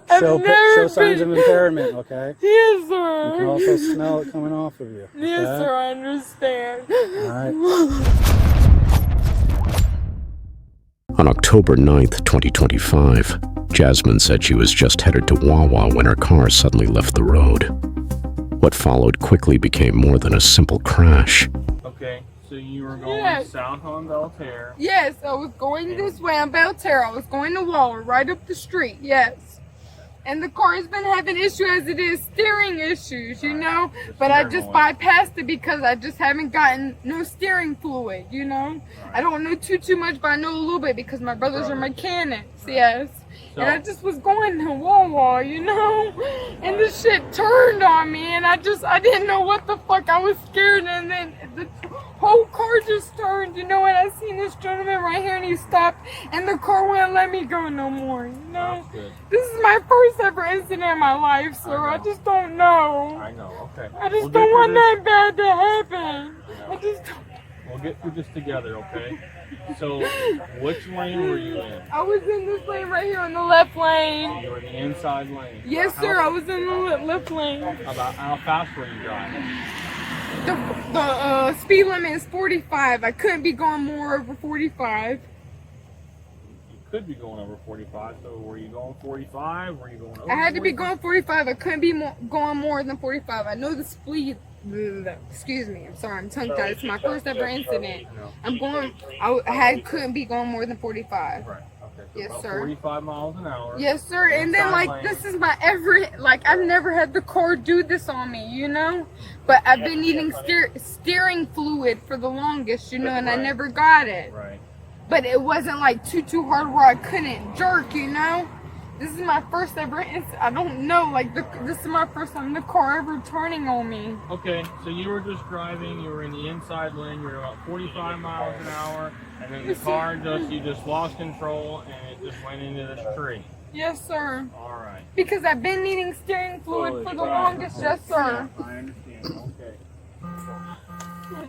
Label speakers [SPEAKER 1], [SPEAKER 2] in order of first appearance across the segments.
[SPEAKER 1] Show signs of impairment, okay?
[SPEAKER 2] Yes, sir.
[SPEAKER 1] You can also smell it coming off of you. Okay?
[SPEAKER 2] Yes, sir, I understand.
[SPEAKER 1] All right.
[SPEAKER 3] On October 9th, 2025, Jasmine said she was just headed to Wawa when her car suddenly left the road. What followed quickly became more than a simple crash.
[SPEAKER 4] Okay, so you were going south on Belterre.
[SPEAKER 2] Yes, I was going this way on Belterre. I was going to Wawa, right up the street, yes. And the car has been having issues as it is, steering issues, you know? But I just bypassed it because I just haven't gotten no steering fluid, you know? I don't know too much, but I know a little bit because my brothers are mechanics, yes. And I just was going to Wawa, you know? And the shit turned on me and I didn't know what the fuck. I was scared and then the whole car just turned, you know, and I seen this gentleman right here and he stopped and the car wouldn't let me go no more, you know? This is my first ever incident in my life, sir. I just don't know.
[SPEAKER 4] I know, okay.
[SPEAKER 2] I just don't want that bad to happen. I just don't.
[SPEAKER 4] We'll get through this together, okay? So, which lane were you in?
[SPEAKER 2] I was in this lane right here on the left lane.
[SPEAKER 4] You were in the inside lane.
[SPEAKER 2] Yes, sir. I was in the left lane.
[SPEAKER 4] About how fast were you driving?
[SPEAKER 2] The speed limit is 45. I couldn't be going more over 45.
[SPEAKER 4] You could be going over 45. So, were you going 45? Were you going over?
[SPEAKER 2] I had to be going 45. I couldn't be going more than 45. I know the speed. Excuse me. I'm sorry. I'm tongue tied. It's my first ever incident. Couldn't be going more than 45.
[SPEAKER 4] Right. Okay. So
[SPEAKER 2] Yes,
[SPEAKER 4] about
[SPEAKER 2] sir.
[SPEAKER 4] 45 miles an hour.
[SPEAKER 2] Yes, sir. And then, like, this is my I've never had the car do this on me, you know? But I've been needing steering fluid for the longest, you know, and I never got it.
[SPEAKER 4] Right.
[SPEAKER 2] But it wasn't, like, too hard where I couldn't jerk, you know? This is my first ever incident. I don't know, like, this is my first time the car ever turning on me.
[SPEAKER 4] Okay, so you were just driving, you were in the inside lane, you were about 45 miles an hour, and then the car you just lost control and it just went into this tree.
[SPEAKER 2] Yes, sir.
[SPEAKER 4] All right.
[SPEAKER 2] Because I've been needing steering fluid for the longest, yes, sir.
[SPEAKER 4] I understand, okay.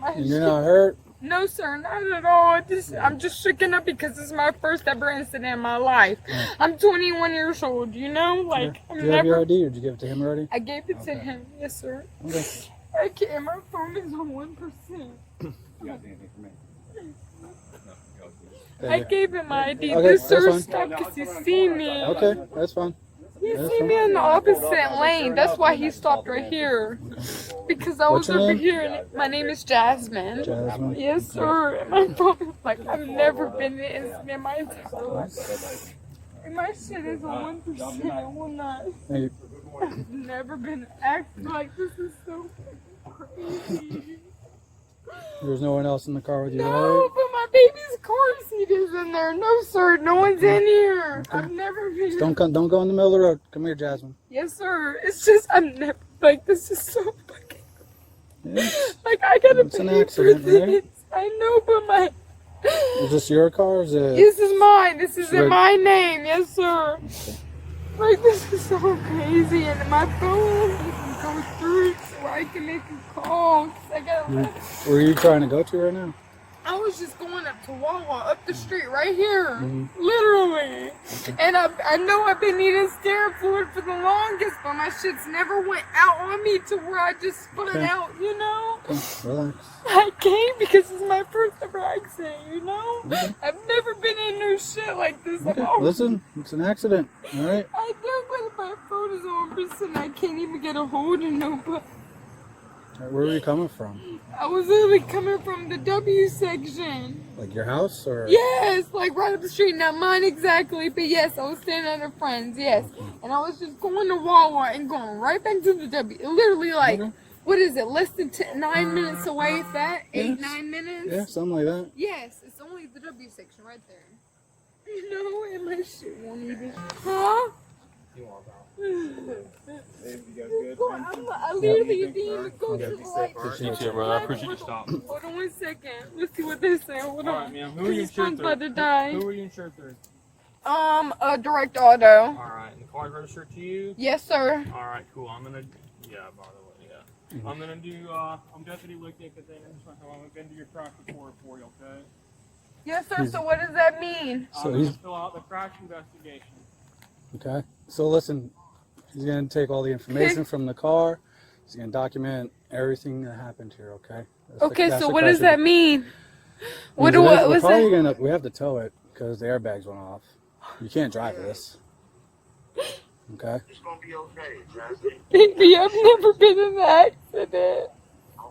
[SPEAKER 1] And you're not hurt?
[SPEAKER 2] No, sir, not at all. I'm just shaken up because this is my first ever incident in my life. I'm 21 years old, you know? Like,
[SPEAKER 1] Do you have your ID or did you give it to him already?
[SPEAKER 2] I gave it to him, yes, sir.
[SPEAKER 1] Okay.
[SPEAKER 2] I can't, my phone is on 1%.
[SPEAKER 4] You got anything for me?
[SPEAKER 2] I gave him my ID.
[SPEAKER 1] Okay,
[SPEAKER 2] This
[SPEAKER 1] that's
[SPEAKER 2] sir
[SPEAKER 1] fine.
[SPEAKER 2] stopped because he see me.
[SPEAKER 1] Okay, that's fine.
[SPEAKER 2] He see me in the opposite lane. That's why he stopped right here. Because I
[SPEAKER 1] What's
[SPEAKER 2] was
[SPEAKER 1] your
[SPEAKER 2] over
[SPEAKER 1] name?
[SPEAKER 2] here and my name is Jasmine.
[SPEAKER 1] Jasmine.
[SPEAKER 2] Yes, sir. And my phone is like, I've never been in an incident in my entire life. And my shit is on 1%. I will not.
[SPEAKER 1] Hey,
[SPEAKER 2] I've never been acting like this. Is so crazy.
[SPEAKER 1] there's no one else in the car with you,
[SPEAKER 2] No,
[SPEAKER 1] right?
[SPEAKER 2] but my baby's car seat is in there. No, sir, no one's in here. I've never been.
[SPEAKER 1] Don't go in the middle of the road. Come here, Jasmine.
[SPEAKER 2] Yes, sir. It's just I'm never like this is so fucking.
[SPEAKER 1] Yeah.
[SPEAKER 2] Like I gotta
[SPEAKER 1] It's an
[SPEAKER 2] pay for
[SPEAKER 1] accident,
[SPEAKER 2] this.
[SPEAKER 1] right?
[SPEAKER 2] I know, but my.
[SPEAKER 1] Is this your car or is it?
[SPEAKER 2] This is mine. This is in
[SPEAKER 1] Right.
[SPEAKER 2] my name. Yes, sir. Like this is so crazy, and my phone doesn't go through so I can make a call. 'Cause I gotta.
[SPEAKER 1] Where are you trying to go to right now?
[SPEAKER 2] I was just going up to Wawa, up the street, right here, literally. And I know I've been needing steering fluid for the longest, but my shit's never went out on me to where I just spun out, you know?
[SPEAKER 1] Okay, relax.
[SPEAKER 2] I came because it's my first ever accident, you know? I've never been in no shit like this at
[SPEAKER 1] Okay,
[SPEAKER 2] all.
[SPEAKER 1] listen, it's an accident, all right?
[SPEAKER 2] I know, but my phone is on percent. I can't even get a hold of nobody.
[SPEAKER 1] Where are you coming from?
[SPEAKER 2] I was literally coming from the W section.
[SPEAKER 1] Like your house or?
[SPEAKER 2] Yes, like right up the street. Not mine exactly, but yes, I was staying at a friend's, yes. And I was just going to Wawa and going right back to the W. Literally like, what is it, less than 9 minutes away, if that? 8, 9 minutes?
[SPEAKER 1] Yeah, something like that.
[SPEAKER 2] Yes, it's only the W section right there. You know, and my shit won't even. Huh? I literally didn't even go to the light.
[SPEAKER 4] You too, brother. I appreciate you stopping.
[SPEAKER 2] Hold on 1 second. Let's see what they say. Hold
[SPEAKER 4] All
[SPEAKER 2] on.
[SPEAKER 4] right, ma'am. Who are you
[SPEAKER 2] This
[SPEAKER 4] insured
[SPEAKER 2] phone's
[SPEAKER 4] through?
[SPEAKER 2] about to die.
[SPEAKER 4] Who are you insured through?
[SPEAKER 2] A direct auto.
[SPEAKER 4] All right, and the car's registered to you?
[SPEAKER 2] Yes, sir.
[SPEAKER 4] All right, cool. I'm gonna, yeah, by the way, yeah. I'm gonna do, I'm Deputy Wicknick, and then I'm gonna do your crash report for you, okay?
[SPEAKER 2] Yes, sir. So what does that mean?
[SPEAKER 1] So
[SPEAKER 4] I'm
[SPEAKER 1] he's
[SPEAKER 4] gonna fill out the crash investigation.
[SPEAKER 1] Okay. So listen, he's gonna take all the information from the car. He's gonna document everything that happened here. Okay.
[SPEAKER 2] Okay,
[SPEAKER 1] That's
[SPEAKER 2] so
[SPEAKER 1] the
[SPEAKER 2] what does
[SPEAKER 1] question.
[SPEAKER 2] that mean? What
[SPEAKER 1] Means we're
[SPEAKER 2] was
[SPEAKER 1] probably
[SPEAKER 2] that?
[SPEAKER 1] we have to tow it because the airbags went off. You can't drive this. Okay.
[SPEAKER 5] It's gonna be okay, Jasmine.
[SPEAKER 2] Baby, I've never been in an accident.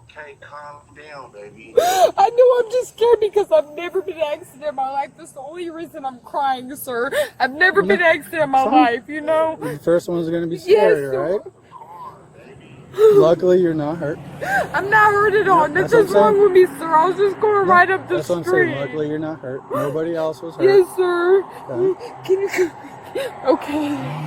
[SPEAKER 5] Okay, calm down, baby.
[SPEAKER 2] I know I'm just scared because I've never been in an accident in my life. That's the only reason I'm crying, sir. I've never been in an accident in my
[SPEAKER 1] Fine.
[SPEAKER 2] life, you know?
[SPEAKER 1] The first one's gonna be
[SPEAKER 2] Yes,
[SPEAKER 1] scary,
[SPEAKER 2] sir.
[SPEAKER 1] right? Luckily, you're not hurt.
[SPEAKER 2] I'm not hurt at all.
[SPEAKER 1] That's
[SPEAKER 2] Nothing's
[SPEAKER 1] what I'm
[SPEAKER 2] wrong with me, sir. I was just going right up the
[SPEAKER 1] That's what I'm
[SPEAKER 2] street.
[SPEAKER 1] saying. Luckily, you're not hurt. Nobody else was hurt.
[SPEAKER 2] Yes, sir.
[SPEAKER 1] Okay.
[SPEAKER 2] Can you? Okay.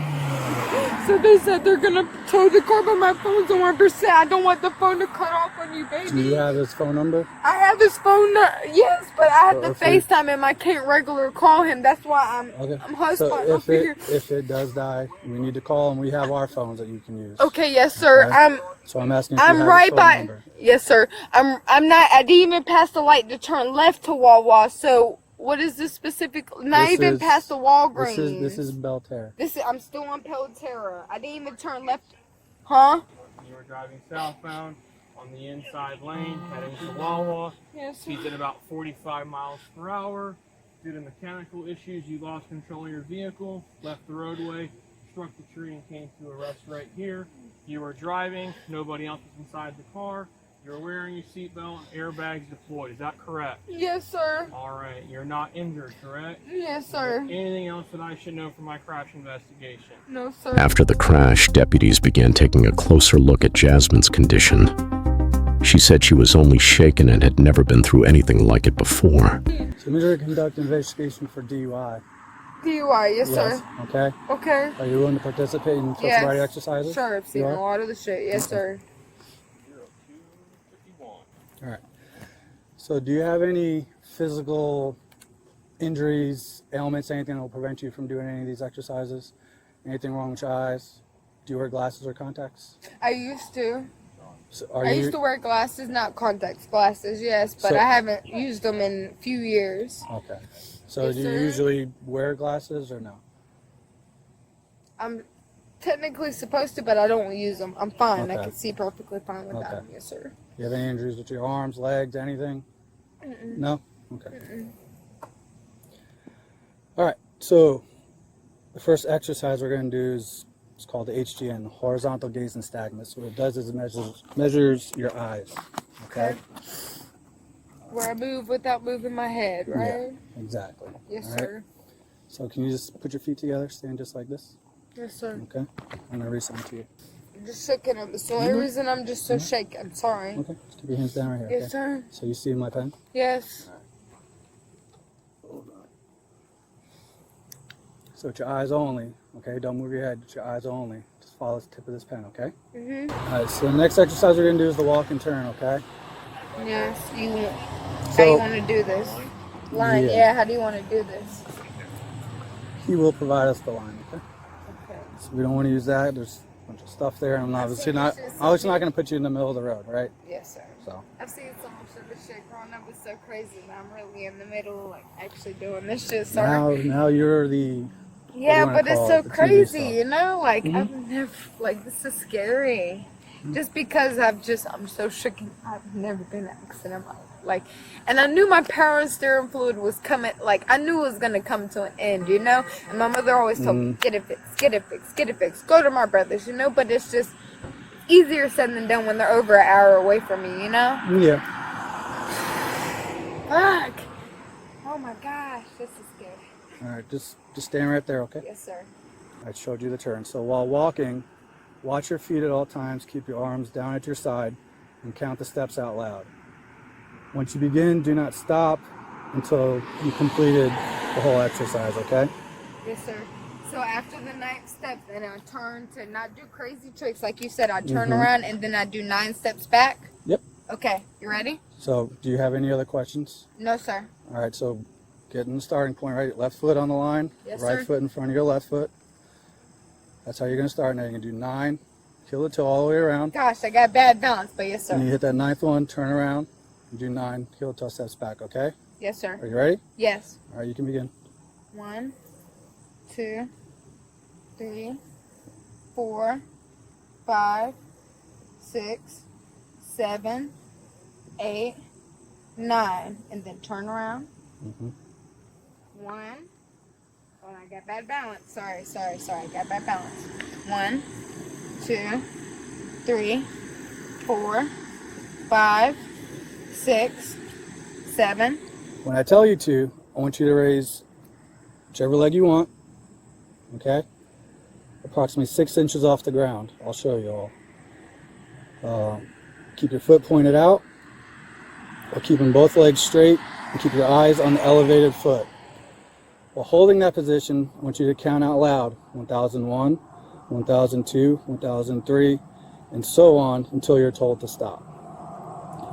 [SPEAKER 2] So they said they're gonna tow the car, but my phone's on 1%. I don't want the phone to cut off on you, baby.
[SPEAKER 1] Do you have his phone number?
[SPEAKER 2] I have his phone. Yes, but I have to
[SPEAKER 1] Okay.
[SPEAKER 2] FaceTime him. I can't regular call him. That's why I'm
[SPEAKER 1] Okay.
[SPEAKER 2] husband
[SPEAKER 1] So
[SPEAKER 2] over here.
[SPEAKER 1] if it does die, we need to call, and we have our phones that you can use.
[SPEAKER 2] Okay, yes, sir.
[SPEAKER 1] Okay. So I'm asking if you
[SPEAKER 2] I'm
[SPEAKER 1] have
[SPEAKER 2] right
[SPEAKER 1] his phone
[SPEAKER 2] by.
[SPEAKER 1] number.
[SPEAKER 2] Yes, sir. I'm not. I didn't even pass the light to turn left to Wawa. So what is this specific? Not
[SPEAKER 1] This
[SPEAKER 2] even
[SPEAKER 1] is-
[SPEAKER 2] past the Walgreens.
[SPEAKER 1] This is Belterra.
[SPEAKER 2] I'm still on Pelotera. I didn't even turn left. Huh?
[SPEAKER 4] You were driving southbound on the inside lane, heading to Wawa.
[SPEAKER 2] Yes, sir.
[SPEAKER 4] Speeds at about 45 miles per hour. Due to mechanical issues, you lost control of your vehicle, left the roadway, struck the tree, and came to a rest right here. You were driving, nobody else was inside the car. You're wearing your seatbelt, airbags deployed. Is that correct?
[SPEAKER 2] Yes, sir.
[SPEAKER 4] All right. You're not injured, correct?
[SPEAKER 2] Yes, sir.
[SPEAKER 4] Anything else that I should know for my crash investigation?
[SPEAKER 2] No, sir.
[SPEAKER 3] After the crash, deputies began taking a closer look at Jasmine's condition. She said she was only shaken and had never been through anything like it before.
[SPEAKER 1] So we're going to conduct an investigation for DUI.
[SPEAKER 2] DUI, yes, sir.
[SPEAKER 1] Okay.
[SPEAKER 2] Okay.
[SPEAKER 1] Are you willing to participate in
[SPEAKER 2] Yes.
[SPEAKER 1] sobriety exercises?
[SPEAKER 2] Sure, I've seen
[SPEAKER 1] You
[SPEAKER 2] a
[SPEAKER 1] are?
[SPEAKER 2] lot of the shit. Yes, sir.
[SPEAKER 4] 0251.
[SPEAKER 1] All right. So do you have any physical injuries, ailments, anything that will prevent you from doing any of these exercises? Anything wrong with your eyes? Do you wear glasses or contacts?
[SPEAKER 2] I used to.
[SPEAKER 1] So
[SPEAKER 2] I used to wear glasses, not contacts. Glasses, yes, but
[SPEAKER 1] So-
[SPEAKER 2] I haven't used them in a few years.
[SPEAKER 1] Okay. So
[SPEAKER 2] Yes,
[SPEAKER 1] do you
[SPEAKER 2] sir.
[SPEAKER 1] usually wear glasses or no?
[SPEAKER 2] I'm technically supposed to, but I don't use them. I'm fine. I
[SPEAKER 1] Okay.
[SPEAKER 2] can see perfectly fine without
[SPEAKER 1] Okay.
[SPEAKER 2] them. Yes, sir.
[SPEAKER 1] You have any injuries with your arms, legs, anything? No? Okay. All right. So the first exercise we're going to do is it's called the HGN, horizontal gaze nystagmus. What it does is it measures your eyes. Okay?
[SPEAKER 2] Where I move without moving my head, right?
[SPEAKER 1] Yeah, exactly.
[SPEAKER 2] Yes,
[SPEAKER 1] All right?
[SPEAKER 2] sir.
[SPEAKER 1] So can you just put your feet together, stand just like this?
[SPEAKER 2] Yes, sir.
[SPEAKER 1] Okay? I'm going to reach something to you.
[SPEAKER 2] I'm just shaking them. It's the only reason I'm just so shaken. Sorry.
[SPEAKER 1] Okay? Just keep your hands down right here.
[SPEAKER 2] Yes,
[SPEAKER 1] Okay?
[SPEAKER 2] sir.
[SPEAKER 1] So you see my pen?
[SPEAKER 2] Yes.
[SPEAKER 1] So with your eyes only, okay? Don't move your head, just your eyes only. Just follow the tip of this pen, okay?
[SPEAKER 2] Mhm.
[SPEAKER 1] All right, so the next exercise we're going to do is the walk and turn, okay?
[SPEAKER 2] Yes. How do you
[SPEAKER 1] So
[SPEAKER 2] want to do this? Line.
[SPEAKER 1] Yeah.
[SPEAKER 2] Yeah. How do you want to do this?
[SPEAKER 1] he will provide us the line, okay?
[SPEAKER 2] Okay.
[SPEAKER 1] So we don't want to use that. There's a bunch of stuff there, and I'm obviously
[SPEAKER 2] seen
[SPEAKER 1] not
[SPEAKER 2] this is
[SPEAKER 1] going to put you in the middle of the road, right?
[SPEAKER 2] Yes, sir.
[SPEAKER 1] So
[SPEAKER 2] I've seen so much of this shit growing up. It's so crazy that I'm really in the middle, like actually doing this shit. Sorry.
[SPEAKER 1] now you're the
[SPEAKER 2] Yeah,
[SPEAKER 1] what do you wanna
[SPEAKER 2] but it's
[SPEAKER 1] call
[SPEAKER 2] so
[SPEAKER 1] it? The TV
[SPEAKER 2] crazy,
[SPEAKER 1] stuff.
[SPEAKER 2] you know? Like,
[SPEAKER 1] Mhm.
[SPEAKER 2] I've never, like, this is scary. Just because I'm so shook. I've never been in an accident in my life. Like, and I knew my parents' steering fluid was coming, like, I knew it was going to come to an end, you know? And my mother always told me, get it fixed, get it fixed, get it fixed. Go to my brothers, you know? But it's just easier said than done when they're over an hour away from me, you know?
[SPEAKER 1] Yeah.
[SPEAKER 2] Fuck. Oh my gosh, this is scary.
[SPEAKER 1] All right, just stand right there, okay?
[SPEAKER 2] Yes, sir.
[SPEAKER 1] I showed you the turn. So while walking, watch your feet at all times. Keep your arms down at your side and count the steps out loud. Once you begin, do not stop until you completed the whole exercise, okay?
[SPEAKER 2] Yes, sir. So after the 9th step, then I turn to not do crazy tricks. Like you said, I turn around and then I do 9 steps back.
[SPEAKER 1] Yep.
[SPEAKER 2] Okay, you ready?
[SPEAKER 1] So do you have any other questions?
[SPEAKER 2] No, sir.
[SPEAKER 1] All right, so get in the starting point, right? Left foot on the line,
[SPEAKER 2] Yes,
[SPEAKER 1] right
[SPEAKER 2] sir.
[SPEAKER 1] foot in front of your left foot. That's how you're going to start. Now you're going to do 9, heel to toe all the way around.
[SPEAKER 2] Gosh, I got bad balance, but yes,
[SPEAKER 1] And you
[SPEAKER 2] sir.
[SPEAKER 1] hit that 9th one, turn around, and do 9, heel to toe steps back, okay?
[SPEAKER 2] Yes, sir.
[SPEAKER 1] Are you ready?
[SPEAKER 2] Yes.
[SPEAKER 1] All right, you can begin.
[SPEAKER 2] 1, 2, 3, 4, 5, 6, 7, 8, 9, and then turn around. 1. Oh, I got bad balance. Sorry. I got bad balance. 1, 2, 3, 4, 5, 6, 7.
[SPEAKER 1] When I tell you to, I want you to raise whichever leg you want, okay? Approximately 6 inches off the ground. I'll show you all. Keep your foot pointed out, while keeping both legs straight, and keep your eyes on the elevated foot. While holding that position, I want you to count out loud, 1001, 1002, 1003, and so on until you're told to stop.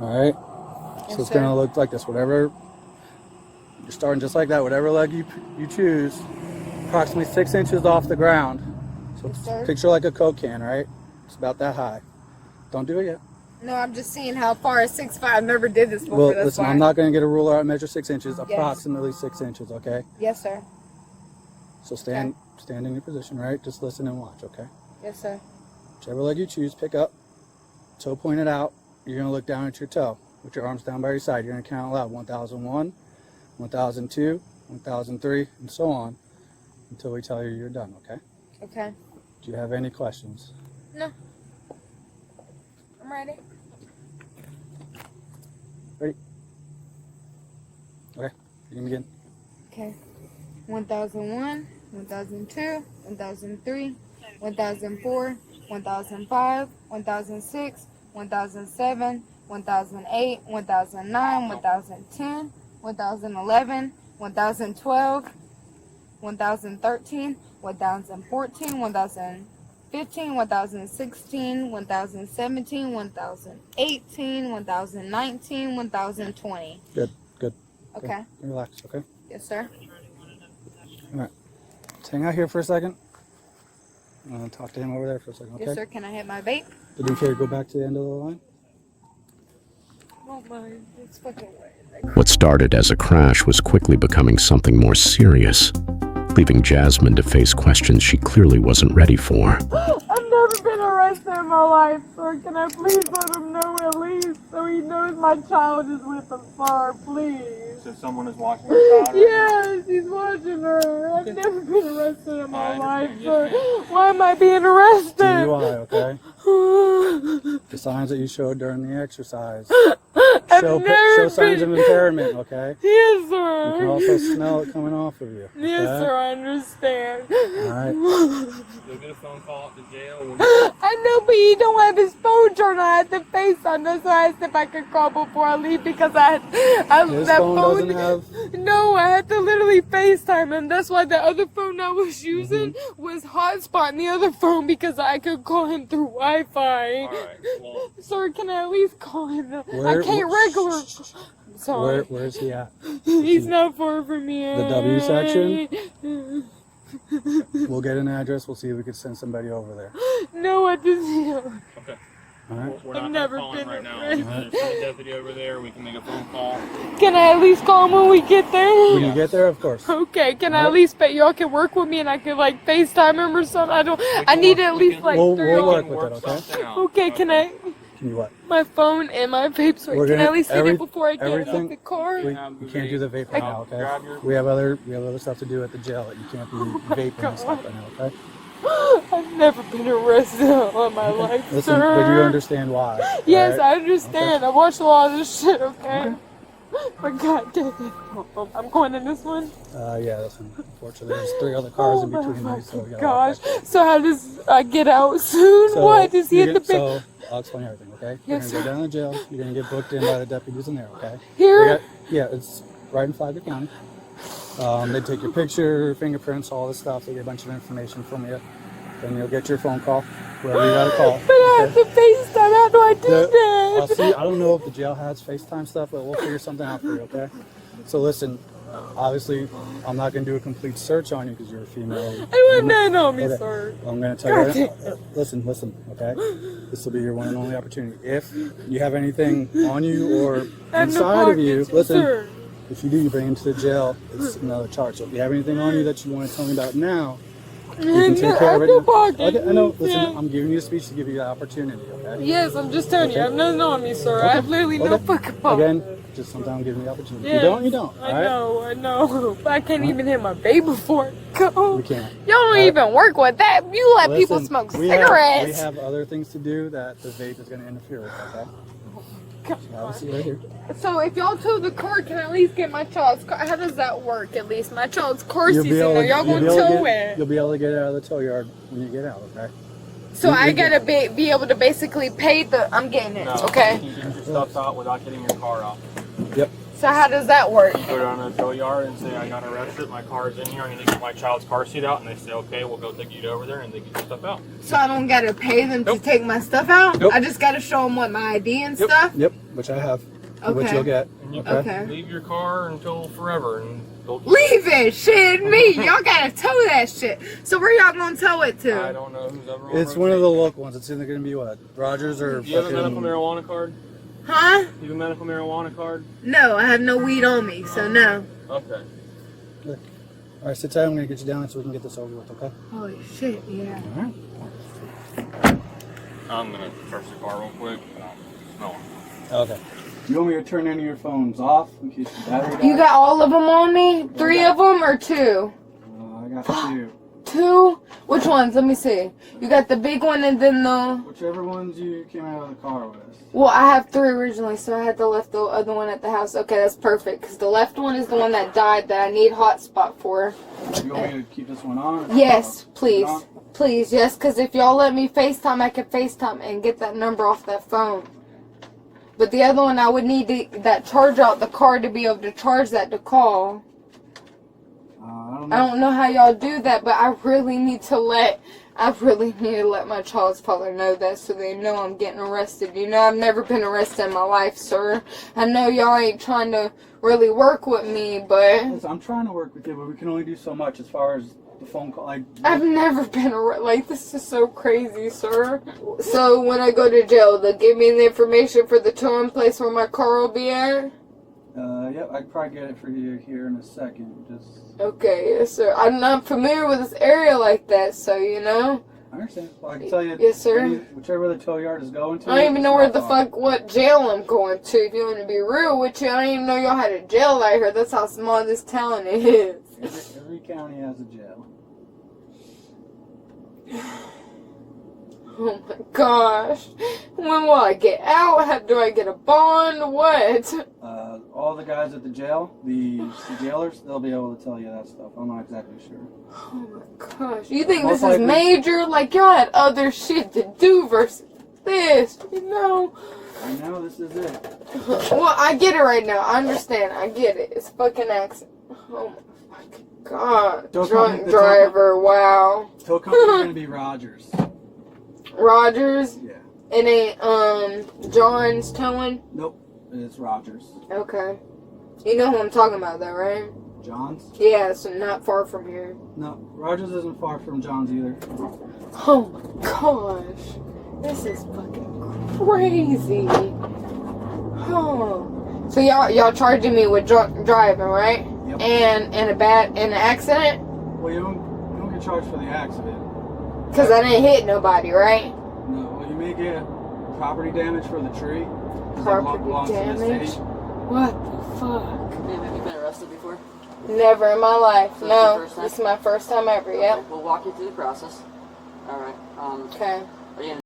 [SPEAKER 1] All right? So it's going to look like this. Whatever, you're starting just like that. Whatever leg you choose, approximately 6 inches off the ground. So picture like a Coke can, right? It's about that high. Don't do it yet.
[SPEAKER 2] No, I'm just seeing how far is 6'5". I never did this before.
[SPEAKER 1] Well, listen, I'm not going to get a ruler out and measure 6 inches. Approximately 6 inches, okay?
[SPEAKER 2] Yes, sir.
[SPEAKER 1] So stand in your position, right? Just listen and watch, okay?
[SPEAKER 2] Yes, sir.
[SPEAKER 1] Whichever leg you choose, pick up, toe pointed out. You're going to look down at your toe with your arms down by your side. You're going to count out loud, 1001, 1002, 1003, and so on until we tell you you're done, okay?
[SPEAKER 2] Okay.
[SPEAKER 1] Do you have any questions?
[SPEAKER 2] No. I'm ready.
[SPEAKER 1] Ready? Okay, you can begin.
[SPEAKER 2] Okay. 1001, 1002, 1003, 1004, 1005, 1006, 1007, 1008, 1009, 1010, 1011, 1012, 1013, 1014, 1015, 1016, 1017, 1018, 1019, 1020.
[SPEAKER 1] Good.
[SPEAKER 2] Okay.
[SPEAKER 1] Relax, okay?
[SPEAKER 2] Yes, sir.
[SPEAKER 1] All right. Let's hang out here for a second. I'm going to talk to him over there for a second, okay?
[SPEAKER 2] Yes, sir. Can I hit my vape?
[SPEAKER 1] Did you care to go back to the end of the line?
[SPEAKER 2] Don't mind. It's fucking weird.
[SPEAKER 3] What started as a crash was quickly becoming something more serious, leaving Jasmine to face questions she clearly wasn't ready for.
[SPEAKER 2] I've never been arrested in my life, sir. Can I please let him know at least so he knows my child is with him, sir? Please.
[SPEAKER 4] So someone is watching your child?
[SPEAKER 2] Yes, he's watching her. I've never been arrested in my life, sir. Why am I being arrested?
[SPEAKER 1] DUI, okay? The signs that you showed during the exercise. Show signs of impairment, okay?
[SPEAKER 2] Yes, sir.
[SPEAKER 1] You can also smell it coming off of you. Okay?
[SPEAKER 2] Yes, sir, I understand.
[SPEAKER 1] Alright.
[SPEAKER 4] You'll get a phone call at the jail.
[SPEAKER 2] I know, but he don't have his phone turned on. I had the FaceTime. That's why I asked if I could call before I leave because
[SPEAKER 1] His
[SPEAKER 2] that
[SPEAKER 1] phone doesn't have...
[SPEAKER 2] No, I had to literally FaceTime him. That's why the other phone I was using was hotspot in the other phone because I could call him through Wi-Fi.
[SPEAKER 4] Alright, well...
[SPEAKER 2] Sir, can I at least call him?
[SPEAKER 1] Where-
[SPEAKER 2] I can't regular... Sorry.
[SPEAKER 1] Where's he at?
[SPEAKER 2] He's not far from me.
[SPEAKER 1] The W section? We'll get an address. We'll see if we can send somebody over there.
[SPEAKER 2] No, I just...
[SPEAKER 4] Okay.
[SPEAKER 1] Alright?
[SPEAKER 4] We're
[SPEAKER 2] I've
[SPEAKER 4] not
[SPEAKER 2] never
[SPEAKER 4] calling
[SPEAKER 2] been
[SPEAKER 4] right now.
[SPEAKER 2] arrested.
[SPEAKER 4] I'm going to send a deputy over there. We can make a phone call.
[SPEAKER 2] Can I at least call him when we get there?
[SPEAKER 1] When you get there, of course.
[SPEAKER 2] Okay, can I at least bet y'all can work with me and I can like FaceTime him or something? I need at least like
[SPEAKER 1] We'll
[SPEAKER 2] 3
[SPEAKER 1] work
[SPEAKER 2] hours.
[SPEAKER 1] with it, okay?
[SPEAKER 2] Okay, can I?
[SPEAKER 1] Can you what?
[SPEAKER 2] My phone and my vape switch.
[SPEAKER 1] We're
[SPEAKER 2] Can I
[SPEAKER 1] gonna-
[SPEAKER 2] at least get it before I get out
[SPEAKER 1] everything-
[SPEAKER 2] of the car?
[SPEAKER 1] We can't do the vape right now, okay? We have other stuff to do at the jail. You can't be vaping and stuff right now, okay?
[SPEAKER 2] I've never been arrested in my life,
[SPEAKER 1] Listen,
[SPEAKER 2] sir.
[SPEAKER 1] but you understand why.
[SPEAKER 2] Yes,
[SPEAKER 1] right?
[SPEAKER 2] I understand. I watched a lot of this shit, okay? But God damn it. I'm going in this one?
[SPEAKER 1] Yeah, listen, unfortunately, there's 3 other cars in between me, so we gotta walk
[SPEAKER 2] Gosh.
[SPEAKER 1] back.
[SPEAKER 2] So how does I get out soon?
[SPEAKER 1] So
[SPEAKER 2] What? Is he
[SPEAKER 1] you're
[SPEAKER 2] at the
[SPEAKER 1] gonna-
[SPEAKER 2] big...
[SPEAKER 1] So, I'll explain everything, okay?
[SPEAKER 2] Yes,
[SPEAKER 1] You're gonna go down to jail. You're gonna get booked in by the deputies in there, okay?
[SPEAKER 2] Here?
[SPEAKER 1] Yeah, it's right in Flagler County. They take your picture, fingerprints, all this stuff. They get a bunch of information from you. Then you'll get your phone call, whoever you gotta call.
[SPEAKER 2] But I have to FaceTime. How do I do
[SPEAKER 1] I'll
[SPEAKER 2] that?
[SPEAKER 1] see. I don't know if the jail has FaceTime stuff, but we'll figure something out for you, okay? So listen, obviously, I'm not gonna do a complete search on you because you're a female.
[SPEAKER 2] I want that on me,
[SPEAKER 1] Okay.
[SPEAKER 2] sir.
[SPEAKER 1] I'm gonna tell you. Listen, okay? This will be your one and only opportunity. If you have anything on you or
[SPEAKER 2] And the
[SPEAKER 1] inside of you,
[SPEAKER 2] pockets,
[SPEAKER 1] listen.
[SPEAKER 2] sir.
[SPEAKER 1] If you do, you bring him to the jail. It's another charge. So if you have anything on you that you want to tell me about now, You can take care of it.
[SPEAKER 2] pocket.
[SPEAKER 1] Okay, I know. Listen,
[SPEAKER 2] Yeah.
[SPEAKER 1] I'm giving you a speech to give you the opportunity, okay?
[SPEAKER 2] Yes, I'm just telling you. I have nothing on me, sir. I have literally no fucking pocket.
[SPEAKER 1] Again, just sometimes give me the opportunity.
[SPEAKER 2] Yes,
[SPEAKER 1] You don't, you don't.
[SPEAKER 2] I
[SPEAKER 1] All right?
[SPEAKER 2] know. But I can't even hit my vape before it goes.
[SPEAKER 1] We can't.
[SPEAKER 2] Y'all don't even work with that. You let people
[SPEAKER 1] Listen,
[SPEAKER 2] smoke
[SPEAKER 1] we
[SPEAKER 2] cigarettes.
[SPEAKER 1] have other things to do that the vape is going to interfere with, okay? Have a seat right here.
[SPEAKER 2] So if y'all tow the car, can I at least get my child's car? How does that work? At least my child's car seat's in there. Y'all gonna tow it?
[SPEAKER 1] You'll be able to get it out of the tow yard when you get out, okay?
[SPEAKER 2] So I gotta be able to basically pay the. I'm getting it. Okay.
[SPEAKER 4] You can get your stuff out without getting your car out.
[SPEAKER 1] Yep.
[SPEAKER 2] So how does that work?
[SPEAKER 4] You go down to the tow yard and say, I got arrested, my car's in here, I need to get my child's car seat out, and they say, okay, we'll go take you over there, and they get your stuff out.
[SPEAKER 2] So I don't gotta pay them to take my stuff out?
[SPEAKER 1] Nope.
[SPEAKER 2] I just gotta show them what my ID and stuff?
[SPEAKER 1] Yep, which I have. Which
[SPEAKER 2] Okay.
[SPEAKER 1] you'll get.
[SPEAKER 4] And you
[SPEAKER 1] Okay.
[SPEAKER 4] can leave your car until forever, and they'll
[SPEAKER 2] Leave it! Shit, me! Y'all gotta tow that shit. So where y'all gonna tow it to?
[SPEAKER 4] I don't know who's ever on
[SPEAKER 1] It's one of the local ones. It's either going to be what? Rogers or
[SPEAKER 4] Do you have a medical
[SPEAKER 1] fucking...
[SPEAKER 4] marijuana card?
[SPEAKER 2] Huh?
[SPEAKER 4] Do you have a medical marijuana card?
[SPEAKER 2] No, I have no weed on me, so no.
[SPEAKER 4] Okay.
[SPEAKER 1] All right, sit tight. I'm going to get you down so we can get this over with, okay?
[SPEAKER 2] Holy shit, yeah.
[SPEAKER 1] All right.
[SPEAKER 4] I'm gonna search the car real quick. No.
[SPEAKER 1] Okay. You want me to turn any of your phones off in case the battery dies?
[SPEAKER 2] You got all of them on me? 3 of them or 2?
[SPEAKER 1] I got 2.
[SPEAKER 2] 2? Which ones? Let me see. You got the big one and then the...
[SPEAKER 1] Whichever ones you came out of the car with.
[SPEAKER 2] Well, I have 3 originally, so I had to left the other one at the house. Okay, that's perfect, because the left one is the one that died that I need hotspot for.
[SPEAKER 1] You want me to keep this one on?
[SPEAKER 2] Yes,
[SPEAKER 1] Keep it
[SPEAKER 2] please.
[SPEAKER 1] on?
[SPEAKER 2] Please, yes, because if y'all let me FaceTime, I can FaceTime and get that number off that phone. But the other one, I would need that charge out the car to be able to charge that to call. I don't know how y'all do that, but I really need to let my child's father know that so they know I'm getting arrested. You know, I've never been arrested in my life, sir. I know y'all ain't trying to really work with me, but...
[SPEAKER 1] Listen, I'm trying to work with you, but we can only do so much as far as the phone call.
[SPEAKER 2] I've never been arrested. Like, this is so crazy, sir. So, when I go to jail, they'll give me the information for the towing place where my car will be at?
[SPEAKER 1] Yep, I can probably get it for you here in a second. Just...
[SPEAKER 2] Okay, yes, sir. I'm not familiar with this area like that, so, you know.
[SPEAKER 1] I understand. Well, I can tell you.
[SPEAKER 2] Yes, sir.
[SPEAKER 1] Whichever the tow yard is going to.
[SPEAKER 2] I don't even know where the
[SPEAKER 1] it's not
[SPEAKER 2] fuck, what jail I'm going to, if you want to be real with you. I don't even know y'all had a jail out here. That's how small this town is.
[SPEAKER 1] far. Every county has a jail.
[SPEAKER 2] Oh my gosh. When will I get out? How, do I get a bond? What?
[SPEAKER 1] All the guys at the jail, the jailers, they'll be able to tell you that stuff. I'm not exactly sure.
[SPEAKER 2] Oh my gosh. You think
[SPEAKER 1] Most
[SPEAKER 2] this is
[SPEAKER 1] likely-
[SPEAKER 2] major? Like, y'all had other shit to do versus this, you know?
[SPEAKER 1] I know this is it.
[SPEAKER 2] Well, I get it right now. I understand. I get it. It's a fucking accident. Oh my fucking god.
[SPEAKER 1] Don't
[SPEAKER 2] Drunk
[SPEAKER 1] call me-
[SPEAKER 2] driver, wow.
[SPEAKER 1] Tow company's gonna be Rogers.
[SPEAKER 2] Rogers?
[SPEAKER 1] Yeah.
[SPEAKER 2] It ain't, John's towing?
[SPEAKER 1] Nope. It's Rogers.
[SPEAKER 2] Okay. You know who I'm talking about, though, right?
[SPEAKER 1] John's?
[SPEAKER 2] Yeah, so not far from here.
[SPEAKER 1] No, Rogers isn't far from John's either.
[SPEAKER 2] Oh my gosh. This is fucking crazy. Oh. So y'all charging me with drunk driving, right?
[SPEAKER 1] Yep.
[SPEAKER 2] And an accident?
[SPEAKER 1] Well, you don't get charged for the accident.
[SPEAKER 2] Cause I didn't hit nobody, right?
[SPEAKER 1] No, well, you may get property damage for the tree. 'cause it
[SPEAKER 2] Property
[SPEAKER 1] belongs to the
[SPEAKER 2] damage?
[SPEAKER 1] city.
[SPEAKER 2] What the fuck?
[SPEAKER 6] Have you been arrested before?
[SPEAKER 2] Never in my life.
[SPEAKER 6] So
[SPEAKER 2] No.
[SPEAKER 6] this is your first time?
[SPEAKER 2] This is my first time ever, yep.
[SPEAKER 6] We'll walk you through the process. All right.
[SPEAKER 2] Okay.
[SPEAKER 6] Are you